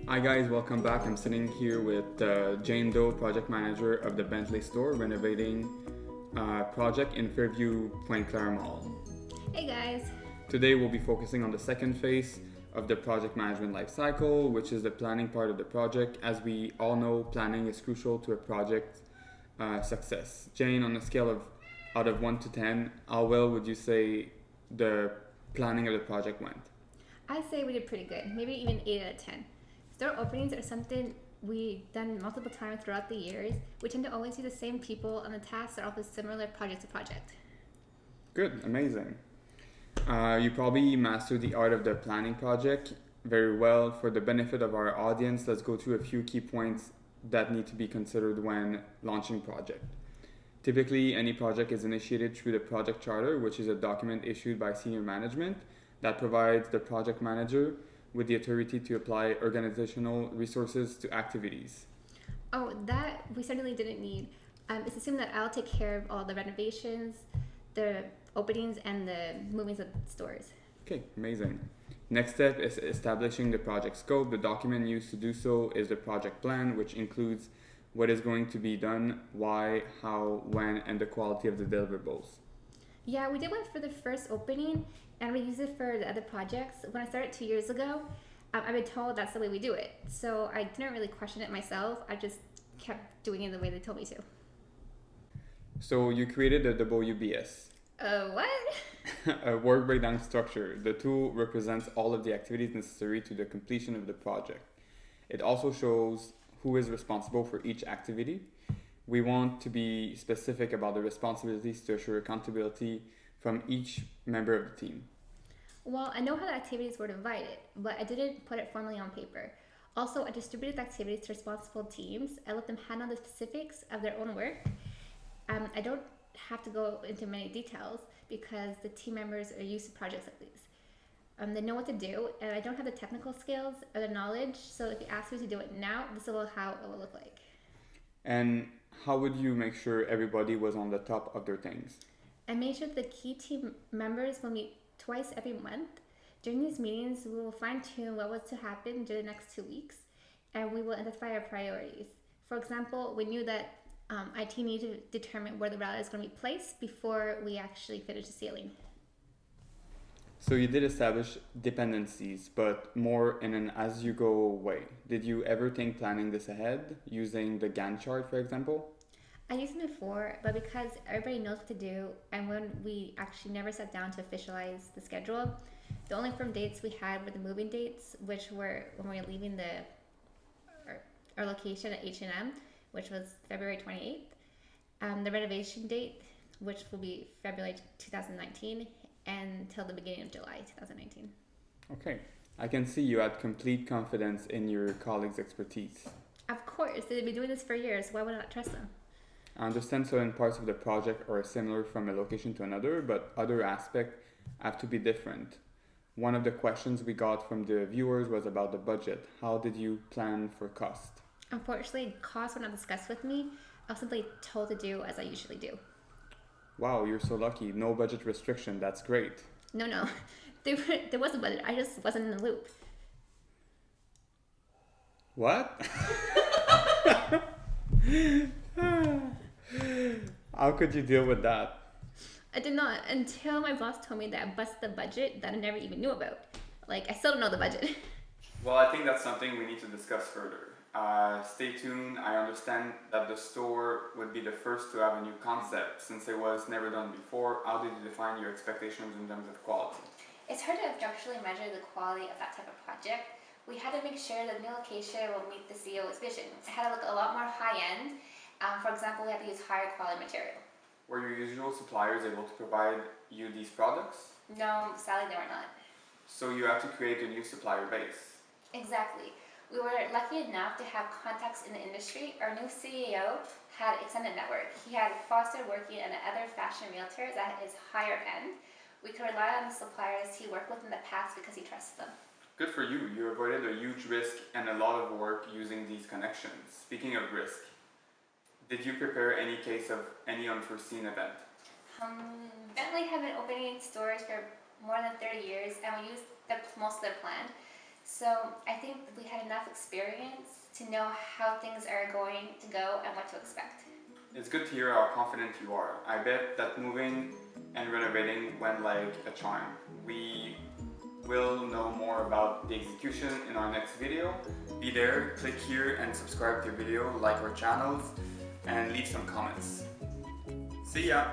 Hi guys, welcome back. I'm sitting here with Jane Doe, project manager of the Bentley store, renovating project in Fairview Pointe Claire Mall. Hey guys. Today we'll be focusing on the second phase of the project management life cycle, which is the planning part of the project. As we all know, planning is crucial to a project success. Jane, on a scale of out of 1 to 10, how well would you say the planning of the project went? I say we did pretty good, maybe even 8 out of 10. Store openings are something we've done multiple times throughout the years. We tend to always see the same people, and the tasks are always similar project to project. Good, amazing. You probably mastered the art of the planning project very well. For the benefit of our audience, let's go through a few key points that need to be considered when launching project. Typically, any project is initiated through the project charter, which is a document issued by senior management that provides the project manager with the authority to apply organizational resources to activities. Oh, that we certainly didn't need. It's assumed that I'll take care of all the renovations, the openings, and the movings of stores. Okay, amazing. Next step is establishing the project scope. The document used to do so is the project plan, which includes what is going to be done, why, how, when, and the quality of the deliverables. Yeah, we did one for the first opening, and we use it for the other projects. When I started 2 years ago, I've been told that's the way we do it. So I didn't really question it myself. I just kept doing it the way they told me to. So you created a WBS, What? a work breakdown structure. The tool represents all of the activities necessary to the completion of the project. It also shows who is responsible for each activity. We want to be specific about the responsibilities to assure accountability from each member of the team. Well, I know how the activities were divided, but I didn't put it formally on paper. Also, I distributed the activities to responsible teams. I let them handle the specifics of their own work. I don't have to go into many details because the team members are used to projects like these. They know what to do, and I don't have the technical skills or the knowledge, so if you ask me to do it now, this is how it will look like. And how would you make sure everybody was on the top of their things? I made sure the key team members will meet twice every month. During these meetings, we will fine tune what was to happen during the next 2 weeks, and we will identify our priorities. For example, we knew that IT needed to determine where the router is going to be placed before we actually finish the ceiling. So you did establish dependencies, but more in an as-you-go way. Did you ever think planning this ahead, using the Gantt chart, for example? I used it before, but because everybody knows what to do, and when we actually never sat down to officialize the schedule, the only firm dates we had were the moving dates, which were when we were leaving our location at H&M, which was February 28th, the renovation date, which will be February 2019, until the beginning of July 2019. Okay. I can see you had complete confidence in your colleagues' expertise. Of course, they've been doing this for years. Why would I not trust them? I understand certain parts of the project are similar from a location to another, but other aspects have to be different. One of the questions we got from the viewers was about the budget. How did you plan for cost? Unfortunately, costs were not discussed with me. I was simply told to do as I usually do. Wow, you're so lucky. No budget restriction. That's great. No. There was a budget. I just wasn't in the loop. What? How could you deal with that? I did not until my boss told me that I busted the budget that I never even knew about. Like, I still don't know the budget. Well, I think that's something we need to discuss further. Stay tuned. I understand that the store would be the first to have a new concept since it was never done before. How did you define your expectations in terms of quality? It's hard to objectively measure the quality of that type of project. We had to make sure that the new location will meet the CEO's vision. It had to look a lot more high-end. For example, we had to use higher quality material. Were your usual suppliers able to provide you these products? No, sadly they were not. So you have to create a new supplier base. Exactly. We were lucky enough to have contacts in the industry. Our new CEO had extended network. He had fostered working at other fashion realtors that is higher end. We could rely on the suppliers he worked with in the past because he trusted them. Good for you. You avoided a huge risk and a lot of work using these connections. Speaking of risk, did you prepare any case of any unforeseen event? Bentley had been opening stores for more than 30 years, and we used most of their plan. So I think we had enough experience to know how things are going to go and what to expect. It's good to hear how confident you are. I bet that moving and renovating went like a charm. We will know more about the execution in our next video. Be there, click here and subscribe to the video, like our channels, and leave some comments. See ya!